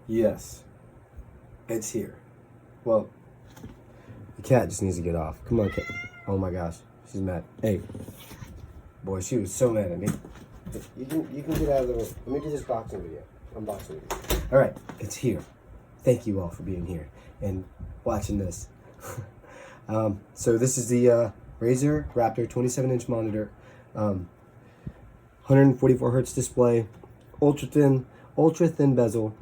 Yes, it's here. Well, the cat just needs to get off. Come on, cat. Oh my gosh, she's mad. Hey, boy, she was so mad at me. You can get out of the room. Let me do this boxing video. Unboxing video. All right, it's here. Thank you all for being here and watching this. So this is the Razer Raptor 27-inch monitor, 144 hertz display, ultra thin bezel,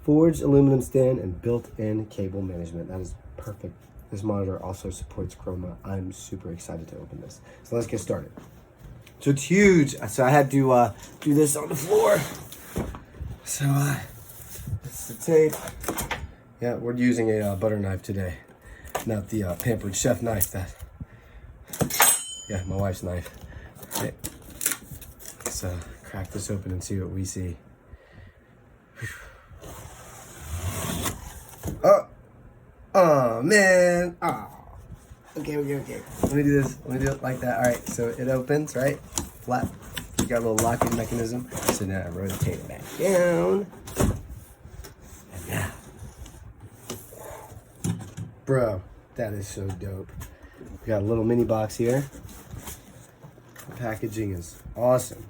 forged aluminum stand, and built-in cable management. That is perfect. This monitor also supports Chroma. I'm super excited to open this. So let's get started. So it's huge. So I had to do this on the floor. So this is the tape. Yeah, we're using a butter knife today, not the Pampered Chef knife yeah, my wife's knife. Okay. Let's crack this open and see what we see. Oh man. Oh. Okay. Let me do this. Let me do it like that. All right. So it opens, right? Flat. You got a little locking mechanism. So now I rotate it back down. And now, bro, that is so dope. We got a little mini box here. The packaging is awesome.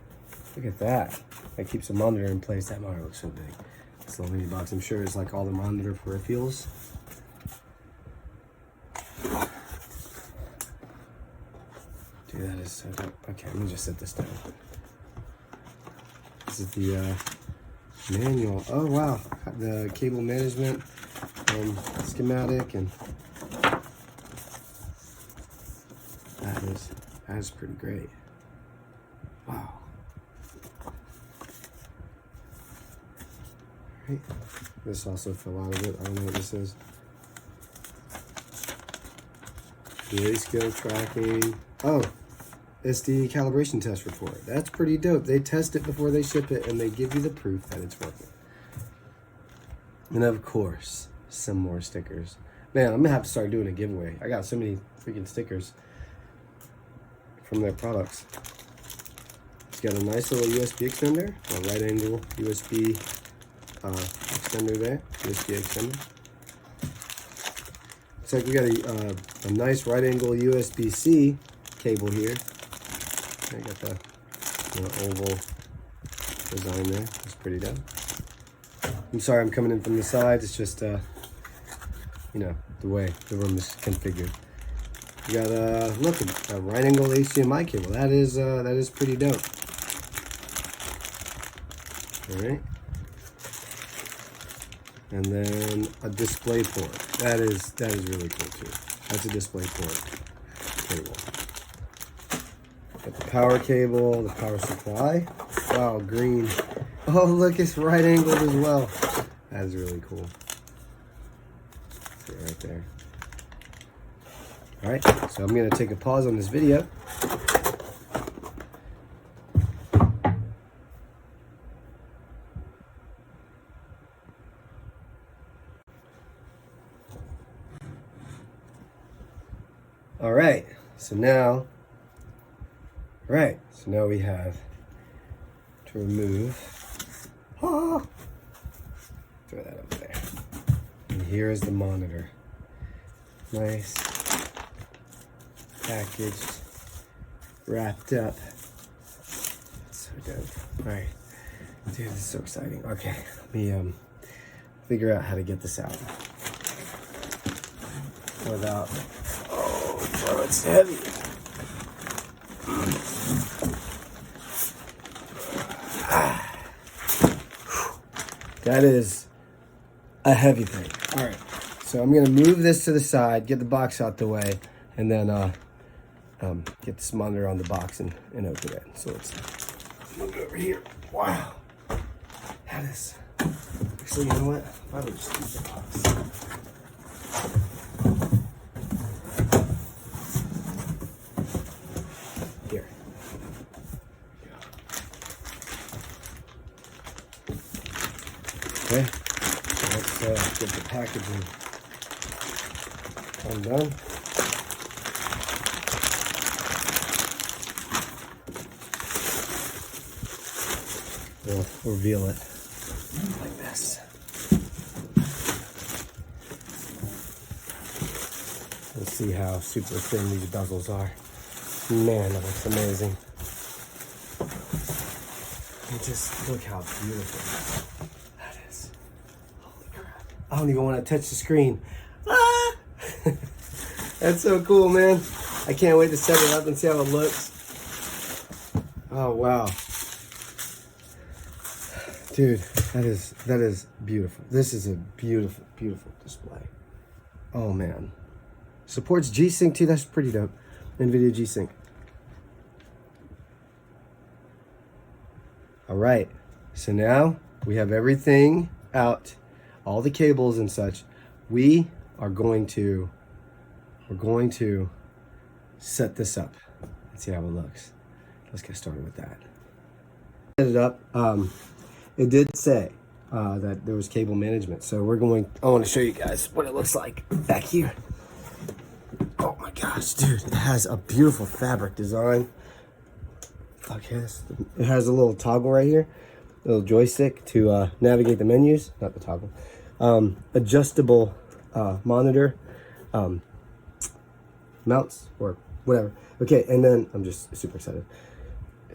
Look at that. That keeps the monitor in place. That monitor looks so big. This little mini box, I'm sure, is like all the monitor peripherals. Dude, that is so dope. Okay, let me just set this down. This is the manual. Oh wow, the cable management schematic, and that is pretty great. Wow. Right. This also fell out of it. I don't know what this is. Skill tracking. Oh, it's the calibration test report. That's pretty dope. They test it before they ship it, and they give you the proof that it's working. And of course, some more stickers. Man, I'm gonna have to start doing a giveaway. I got so many freaking stickers from their products. It's got a nice little USB extender, a right angle USB extender there, USB extender. Looks like we got a nice right angle USB-C cable here. I got the oval design there. That's pretty dope. I'm sorry I'm coming in from the side. It's just, the way the room is configured. We got look, a right angle HDMI cable. That is pretty dope. All right. And then a display port. That is really cool too. That's a display port. Cable. Got the power cable, the power supply. Wow, green. Oh, look, it's right angled as well. That is really cool. See it right there. All right, so I'm gonna take a pause on this video. All right, so now we have to remove, throw that over there. And here is the monitor. Nice, packaged, wrapped up. So dope. All right, dude, this is so exciting. Okay, let me figure out how to get this out without, oh, it's heavy. That is a heavy thing. All right, so I'm gonna move this to the side, get the box out the way, and then get this monitor on the box and open it. So let's move it over here. Wow, that is, actually, you know what? I would just keep the box. Here. Okay, let's get the packaging undone. We'll reveal it like this. see how super thin these bezels are. Man, that looks amazing. And just look how beautiful that is. Holy crap. I don't even want to touch the screen. Ah! That's so cool, man. I can't wait to set it up and see how it looks. Oh, wow. Dude, that is beautiful. This is a beautiful, beautiful display. Oh, man. Supports G-Sync, too. That's pretty dope. Nvidia G-Sync. All right. So now we have everything out, all the cables and such. We're going to set this up and see how it looks. Let's get started with that. Set it up. It did say that there was cable management. So I want to show you guys what it looks like back here. Oh my gosh, dude, it has a beautiful fabric design. Okay, it has a little toggle right here, a little joystick to navigate the menus, not the toggle. Adjustable monitor mounts or whatever. Okay, and then I'm just super excited.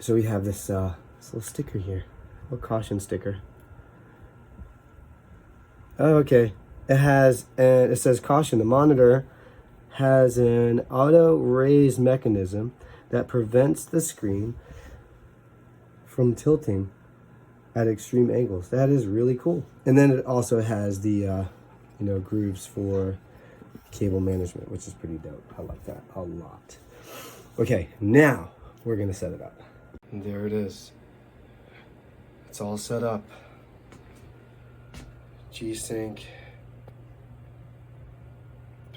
So we have this little sticker here, a little caution sticker. Oh, okay. It says caution. The monitor has an auto raise mechanism that prevents the screen from tilting at extreme angles. That is really cool. And then it also has the grooves for cable management, which is pretty dope. I like that a lot. Okay, now we're gonna set it up. And there it is. It's all set up. G-Sync.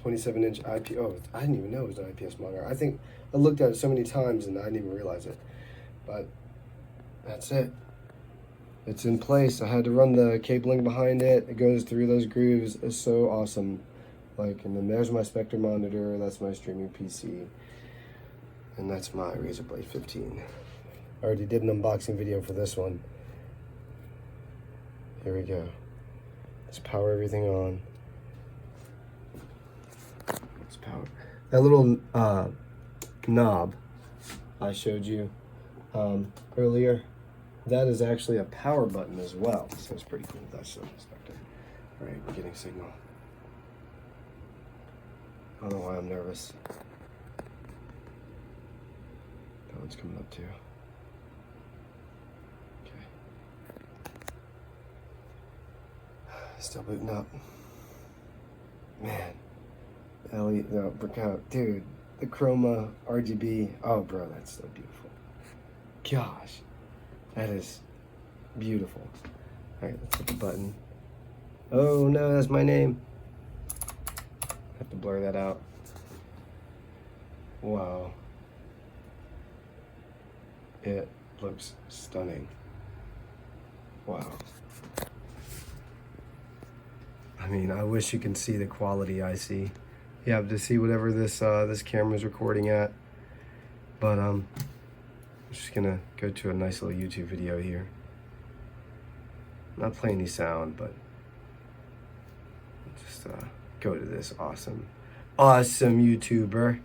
27-inch IP. Oh, I didn't even know it was an IPS monitor. I think I looked at it so many times and I didn't even realize it. But that's it. It's in place. I had to run the cabling behind it. It goes through those grooves. It's so awesome. Like, and then there's my Spectre monitor. That's my streaming PC. And that's my Razer Blade 15. I already did an unboxing video for this one. Here we go. Let's power everything on. Let's power. That little knob I showed you earlier, that is actually a power button as well. So it's pretty cool. That's so Spectre. All right, we're getting signal. I don't know why I'm nervous. That one's coming up too. Okay. Still booting up. Man. LED, no, dude, the chroma RGB. Oh, bro, that's so beautiful. Gosh, that is beautiful. All right, let's hit the button. Oh no, that's my name. Have to blur that out. Wow. It looks stunning. Wow. I mean, I wish you can see the quality I see. You have to see whatever this camera is recording at. But I'm just gonna go to a nice little YouTube video here. Not playing any sound, but just go to this awesome YouTuber,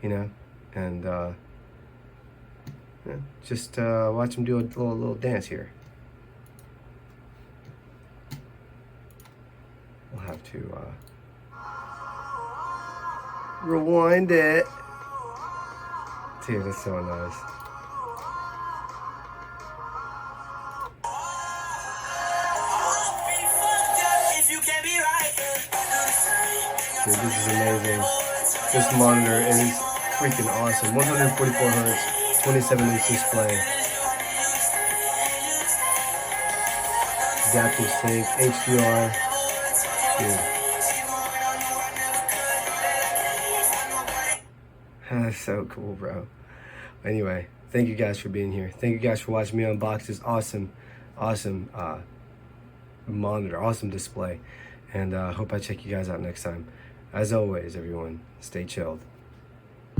and just watch him do a little dance here. We'll have to rewind it. Dude, that's so nice. Dude, this is amazing. This monitor is freaking awesome. 144 hertz, 27-inch display. Adaptive sync, HDR. Dude. That's so cool, bro. Anyway, thank you guys for being here. Thank you guys for watching me unbox this awesome monitor, awesome display. And hope I check you guys out next time. As always, everyone, stay chilled.